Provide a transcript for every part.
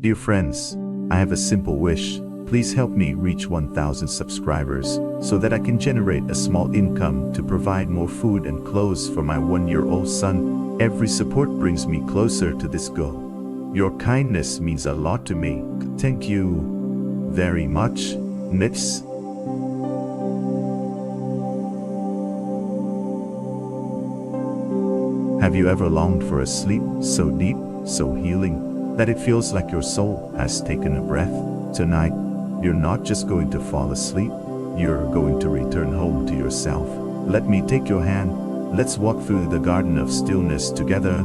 Dear friends, I have a simple wish. Please help me reach 1,000 subscribers so that I can generate a small income to provide more food and clothes for my 1-year-old son. Every support brings me closer to this goal. Your kindness means a lot to me. Thank you very much, Miss. Have you ever longed for a sleep so deep, so healing, that it feels like your soul has taken a breath? Tonight, you're not just going to fall asleep, you're going to return home to yourself. Let me take your hand. Let's walk through the garden of stillness together.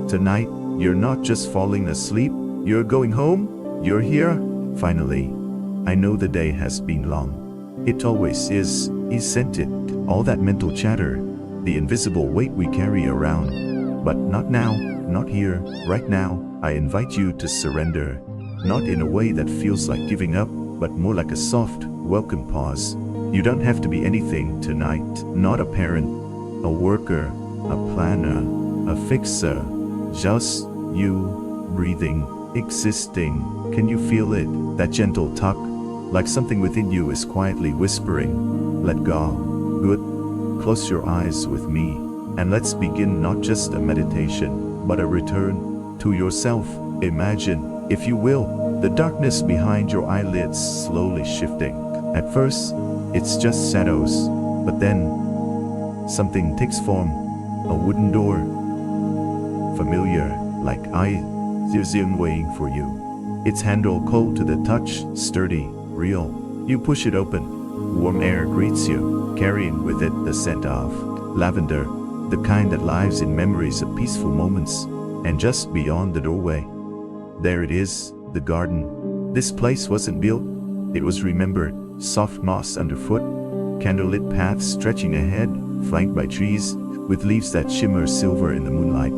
Tonight, you're not just falling asleep, you're going home. You're here, finally. I know the day has been long. It always is, isn't it? All that mental chatter, the invisible weight we carry around. But not now, not here, right now. I invite you to surrender. Not in a way that feels like giving up, but more like a soft, welcome pause. You don't have to be anything tonight. Not a parent, a worker, a planner, a fixer. Just you, breathing, existing. Can you feel it? That gentle tug, like something within you is quietly whispering, let go. Good. Close your eyes with me, and let's begin not just a meditation, but a return to yourself. Imagine, if you will, the darkness behind your eyelids slowly shifting. At first, it's just shadows, but then something takes form. A wooden door, familiar, like eyes waiting for you. Its handle cold to the touch, sturdy, real. You push it open. Warm air greets you, carrying with it the scent of lavender, the kind that lives in memories of peaceful moments. And just beyond the doorway, there it is, the garden. This place wasn't built, it was remembered. Soft moss underfoot, candlelit paths stretching ahead, flanked by trees with leaves that shimmer silver in the moonlight.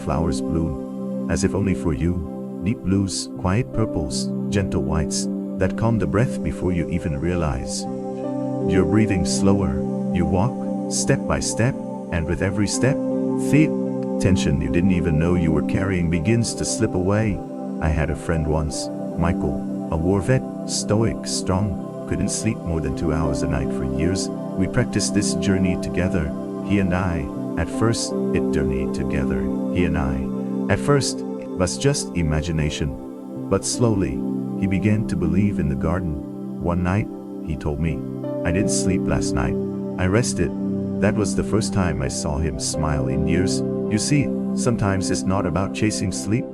Flowers bloom, as if only for you. Deep blues, quiet purples, gentle whites that calm the breath before you even realize. You're breathing slower. You walk, step by step, and with every step, the tension you didn't even know you were carrying begins to slip away. I had a friend once, Michael, a war vet, stoic, strong, couldn't sleep more than 2 hours a night for years. We practiced this journey together, he and I. At first, it journeyed together, he and I. At first, it was just imagination. But slowly, he began to believe in the garden. One night, he told me, I didn't sleep last night. I rested. That was the first time I saw him smile in years. You see, sometimes it's not about chasing sleep,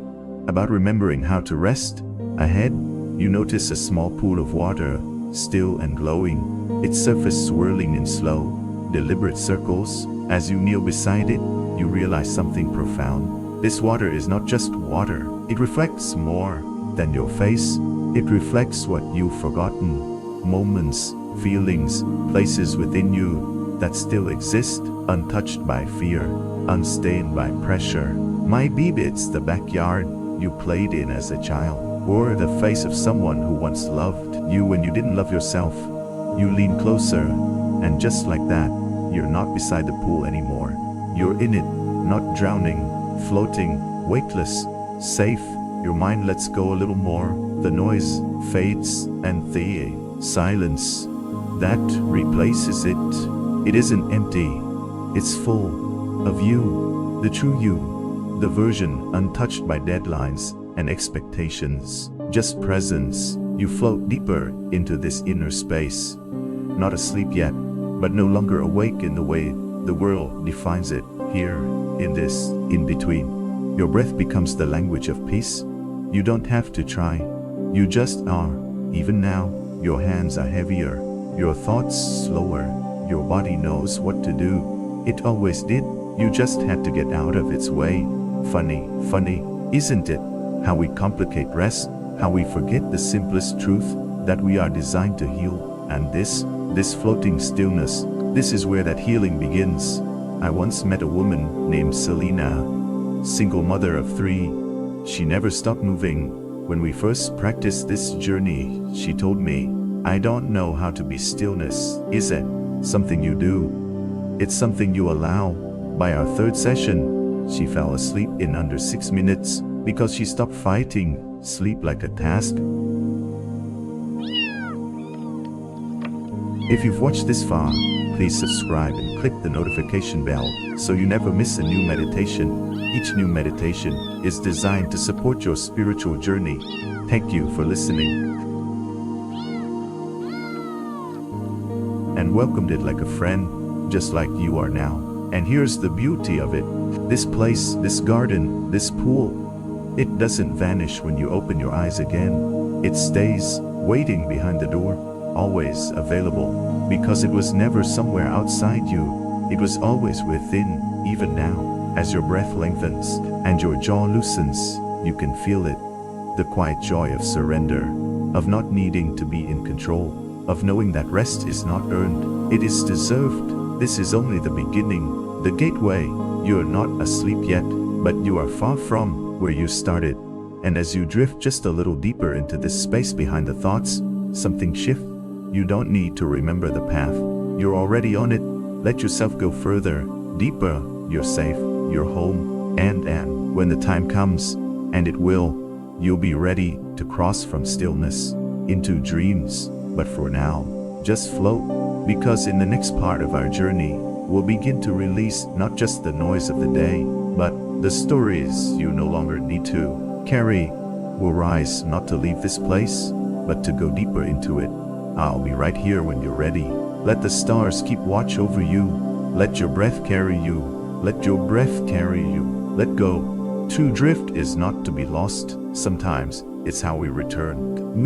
about remembering how to rest. Ahead, you notice a small pool of water, still and glowing, its surface swirling in slow, deliberate circles. As you kneel beside it, you realize something profound. This water is not just water. It reflects more than your face. It reflects what you've forgotten. Moments, feelings, places within you that still exist, untouched by fear, unstained by pressure. Maybe it's the backyard you played in as a child, or the face of someone who once loved you when you didn't love yourself. You lean closer, and just like that, you're not beside the pool anymore. You're in it, not drowning, floating, weightless, safe. Your mind lets go a little more. The noise fades, and the silence that replaces it. It isn't empty. It's full of you, the true you, the version untouched by deadlines and expectations. Just presence. You float deeper into this inner space. Not asleep yet, but no longer awake in the way the world defines it. Here, in this in-between, your breath becomes the language of peace. You don't have to try. You just are. Even now, your hands are heavier, your thoughts slower, your body knows what to do. It always did. You just had to get out of its way. Funny, isn't it? How we complicate rest, how we forget the simplest truth, that we are designed to heal. And this floating stillness, this is where that healing begins. I once met a woman named Selena, single mother of 3. She never stopped moving. When we first practiced this journey, she told me, I don't know how to be stillness. Is it something you do? It's something you allow. By our 3rd session, she fell asleep in under 6 minutes because she stopped fighting sleep like a task. If you've watched this far, please subscribe and click the notification bell so you never miss a new meditation. Each new meditation is designed to support your spiritual journey. Thank you for listening. And welcomed it like a friend, just like you are now. And here's the beauty of it. This place, this garden, this pool, it doesn't vanish when you open your eyes again. It stays, waiting behind the door, always available, because it was never somewhere outside you. It was always within, even now. As your breath lengthens and your jaw loosens, you can feel it. The quiet joy of surrender, of not needing to be in control, of knowing that rest is not earned, it is deserved. This is only the beginning, the gateway. You are not asleep yet, but you are far from where you started. And as you drift just a little deeper into this space behind the thoughts, something shifts. You don't need to remember the path. You're already on it. Let yourself go further, deeper. You're safe, you're home, and when the time comes, and it will, you'll be ready to cross from stillness into dreams. But for now, just float, because in the next part of our journey, we'll begin to release not just the noise of the day, but the stories you no longer need to carry. We'll rise not to leave this place, but to go deeper into it. I'll be right here when you're ready. Let the stars keep watch over you. Let your breath carry you. Let your breath carry you. Let go. To drift is not to be lost. Sometimes it's how we return.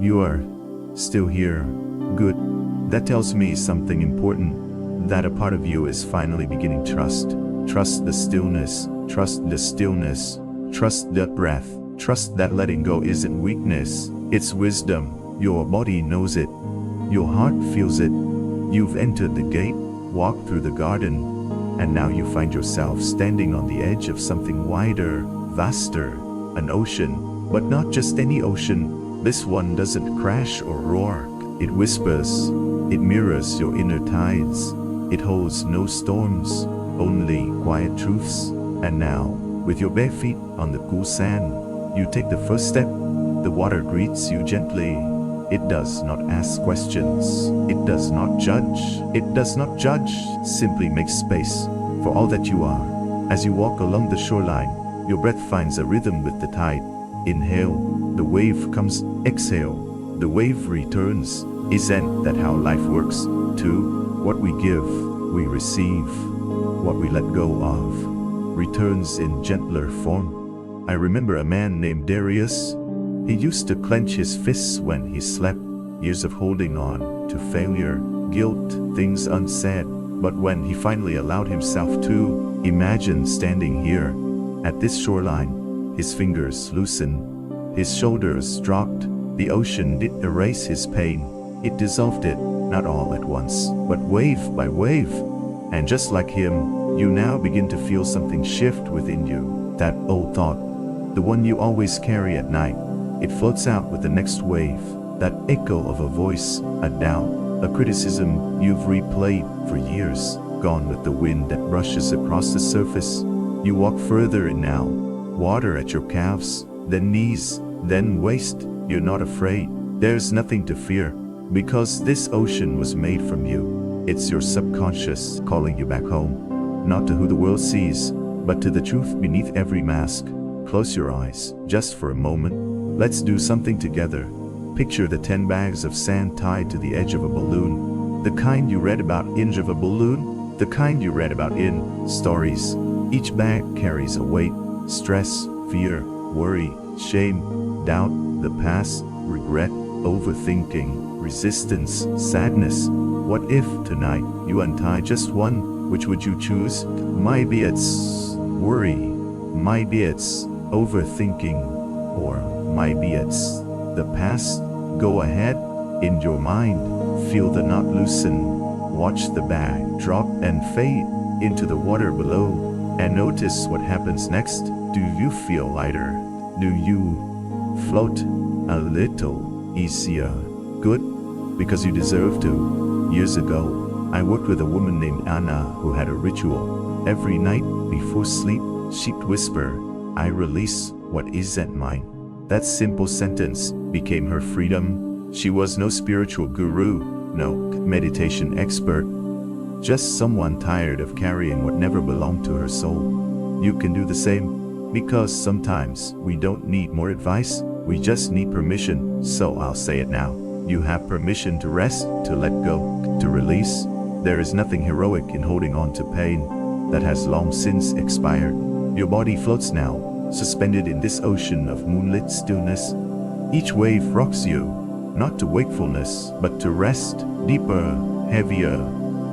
You are still here. Good. That tells me something important. That a part of you is finally beginning to trust. Trust the stillness. Trust the stillness. Trust that breath. Trust that letting go isn't weakness. It's wisdom. Your body knows it. Your heart feels it. You've entered the gate, walked through the garden, and now you find yourself standing on the edge of something wider, vaster, an ocean. But not just any ocean. This one doesn't crash or roar. It whispers. It mirrors your inner tides. It holds no storms, only quiet truths. And now, with your bare feet on the cool sand, you take the first step. The water greets you gently. It does not ask questions. It does not judge. It does not judge. Simply makes space for all that you are. As you walk along the shoreline, your breath finds a rhythm with the tide. Inhale, the wave comes. Exhale, the wave returns. Isn't that how life works, too? What we give, we receive. What we let go of returns in gentler form. I remember a man named Darius. He used to clench his fists when he slept. Years of holding on to failure, guilt, things unsaid. But when he finally allowed himself to imagine standing here at this shoreline, his fingers loosened, his shoulders dropped. The ocean didn't erase his pain. It dissolved it, not all at once, but wave by wave. And just like him, you now begin to feel something shift within you. That old thought, the one you always carry at night, it floats out with the next wave. That echo of a voice, a doubt, a criticism you've replayed for years, gone with the wind that brushes across the surface. You walk further in now, water at your calves, then knees, then waist. You're not afraid. There's nothing to fear, because this ocean was made from you. It's your subconscious calling you back home, not to who the world sees, but to the truth beneath every mask. Close your eyes, just for a moment. Let's do something together. Picture the 10 bags of sand tied to the edge of a balloon. The kind you read about in of a balloon. The kind you read about in stories. Each bag carries a weight. Stress, fear, worry, shame, doubt, the past, regret, overthinking, resistance, sadness. What if tonight you untie just one? Which would you choose? Maybe it's worry. Maybe it's overthinking. Or maybe it's the past. Go ahead. In your mind, feel the knot loosen. Watch the bag drop and fade into the water below. And notice what happens next. Do you feel lighter? Do you float a little easier? Good, because you deserve to. Years ago, I worked with a woman named Anna who had a ritual. Every night before sleep, she'd whisper, I release what isn't mine. That simple sentence became her freedom. She was no spiritual guru, no meditation expert, just someone tired of carrying what never belonged to her soul. You can do the same, because sometimes we don't need more advice, we just need permission. So I'll say it now. You have permission to rest, to let go, to release. There is nothing heroic in holding on to pain that has long since expired. Your body floats now, suspended in this ocean of moonlit stillness. Each wave rocks you, not to wakefulness, but to rest, deeper, heavier,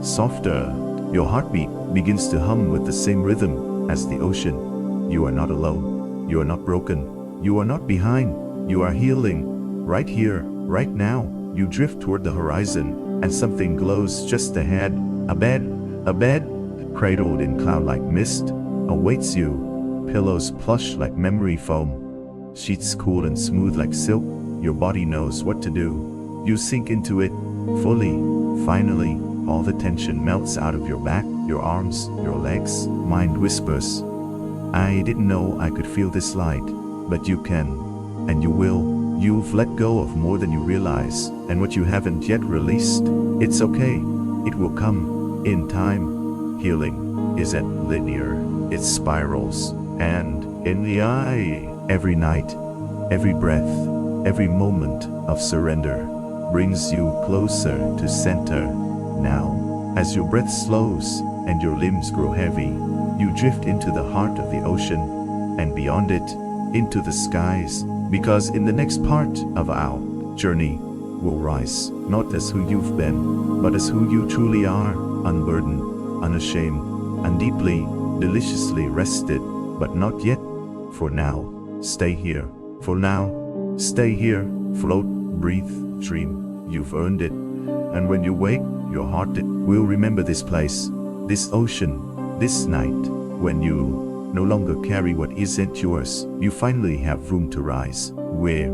softer. Your heartbeat begins to hum with the same rhythm as the ocean. You are not alone. You are not broken. You are not behind. You are healing. Right here, right now. You drift toward the horizon, and something glows just ahead. A bed, cradled in cloud-like mist, awaits you. Pillows plush like memory foam. Sheets cool and smooth like silk. Your body knows what to do. You sink into it fully. Finally, all the tension melts out of your back, your arms, your legs. Mind whispers, I didn't know I could feel this light, but you can, and you will. You've let go of more than you realize, and what you haven't yet released, it's okay. It will come in time. Healing isn't linear, it spirals, and in the eye, every night, every breath, every moment of surrender brings you closer to center. Now, as your breath slows and your limbs grow heavy, you drift into the heart of the ocean, and beyond it, into the skies, because in the next part of our journey, we'll rise, not as who you've been, but as who you truly are, unburdened, unashamed, and deeply, deliciously rested, but not yet. For now, stay here. For now, stay here, float, breathe, dream. You've earned it. And when you wake, your heart will remember this place, this ocean, this night. When you no longer carry what isn't yours, you finally have room to rise. Where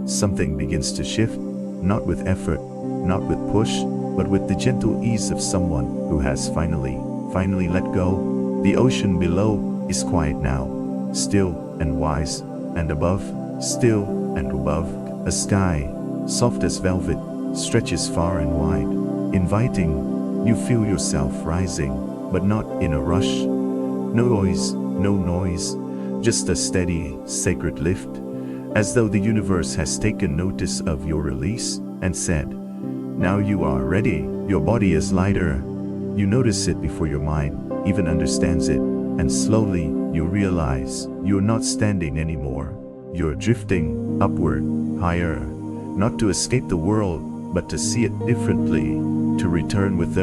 something begins to shift, not with effort, not with push, but with the gentle ease of someone who has finally let go. The ocean below is quiet now, still and wise, and above, still and above, a sky, soft as velvet, stretches far and wide, inviting. You feel yourself rising, but not in a rush. No noise, just a steady, sacred lift, as though the universe has taken notice of your release and said, now you are ready. Your body is lighter. You notice it before your mind even understands it, and slowly you realize you're not standing anymore. You're drifting upward, higher, not to escape the world, but to see it differently, to return with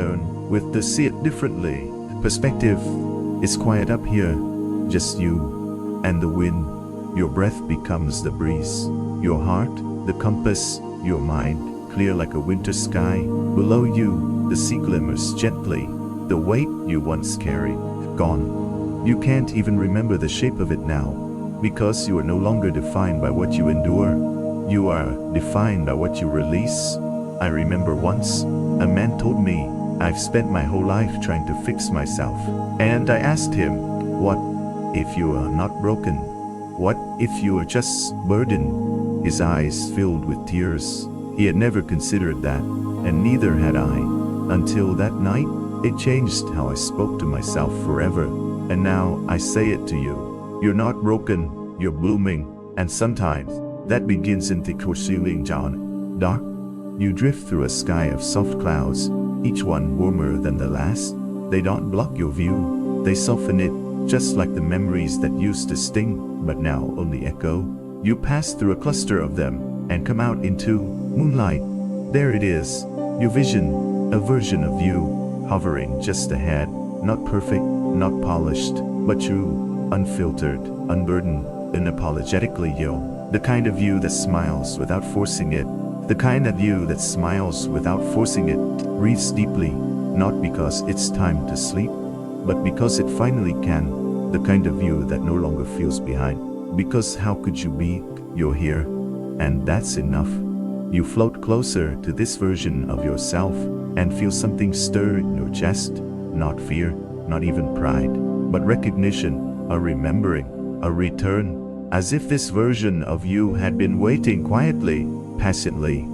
to see it differently. Perspective is quiet up here, just you and the wind. Your breath becomes the breeze, your heart the compass, your mind clear like a winter sky. Below you, the sea glimmers gently, the weight you once carried, gone. You can't even remember the shape of it now, because you are no longer defined by what you endure. You are defined by what you release. I remember once, a man told me, I've spent my whole life trying to fix myself. And I asked him, what if you are not broken? What if you are just burdened? His eyes filled with tears. He had never considered that, and neither had I. Until that night, it changed how I spoke to myself forever. And now I say it to you. You're not broken, you're blooming. And sometimes, that begins in the ceiling down. Dark. You drift through a sky of soft clouds, each one warmer than the last. They don't block your view, they soften it, just like the memories that used to sting, but now only echo. You pass through a cluster of them, and come out into moonlight. There it is, your vision, a version of you, hovering just ahead, not perfect, not polished, but true, unfiltered, unburdened, unapologetically you. The kind of you that smiles without forcing it. The kind of you that smiles without forcing it, breathes deeply, not because it's time to sleep, but because it finally can. The kind of you that no longer feels behind, because how could you be? You're here, and that's enough. You float closer to this version of yourself, and feel something stir in your chest, not fear, not even pride, but recognition, a remembering. a return, as if this version of you had been waiting quietly, patiently,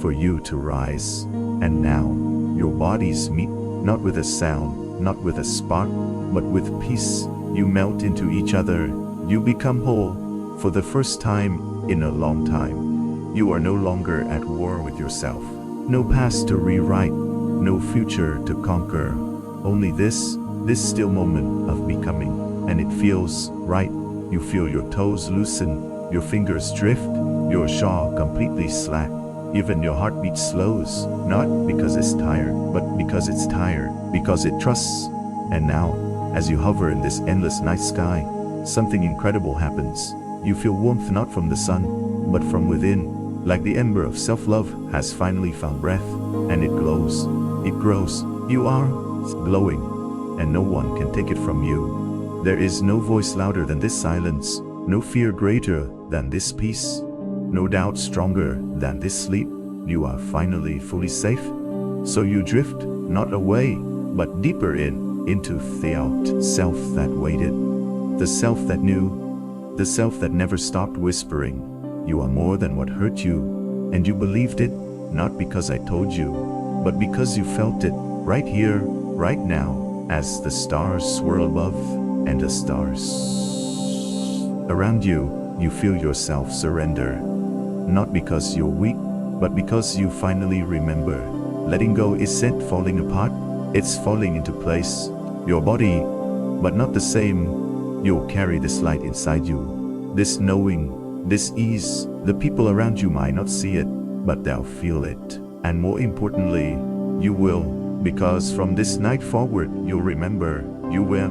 for you to rise. And now, your bodies meet, not with a sound, not with a spark, but with peace. You melt into each other, you become whole, for the first time in a long time. You are no longer at war with yourself. No past to rewrite, no future to conquer. Only this still moment of becoming. And it feels right. You feel your toes loosen, your fingers drift, your jaw completely slack. Even your heartbeat slows, not because it's tired, but because it's tired, because it trusts. And now, as you hover in this endless night sky, something incredible happens. You feel warmth not from the sun, but from within, like the ember of self-love has finally found breath, and it glows, it grows. You are glowing, and no one can take it from you. There is no voice louder than this silence, no fear greater than this peace, no doubt stronger than this sleep. You are finally fully safe. So you drift, not away, but deeper into the out self that waited, the self that knew, the self that never stopped whispering, "You are more than what hurt you." And you believed it, not because I told you, but because you felt it, right here, right now, as the stars swirl above, and the stars around you, you feel yourself surrender. Not because you're weak, but because you finally remember. Letting go isn't falling apart, it's falling into place. Your body, but not the same. You'll carry this light inside you, this knowing, this ease. The people around you might not see it, but they'll feel it. And more importantly, you will, because from this night forward, you'll remember. You will,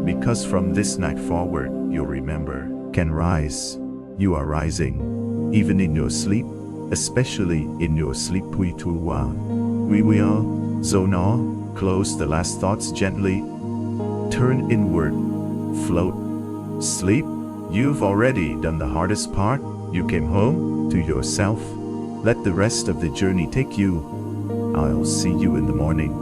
because from this night forward, you'll remember. Can rise. You are rising. Even in your sleep, especially in your sleep. We will zone on, close the last thoughts gently, turn inward, float, sleep. You've already done the hardest part. You came home to yourself. Let the rest of the journey take you. I'll see you in the morning.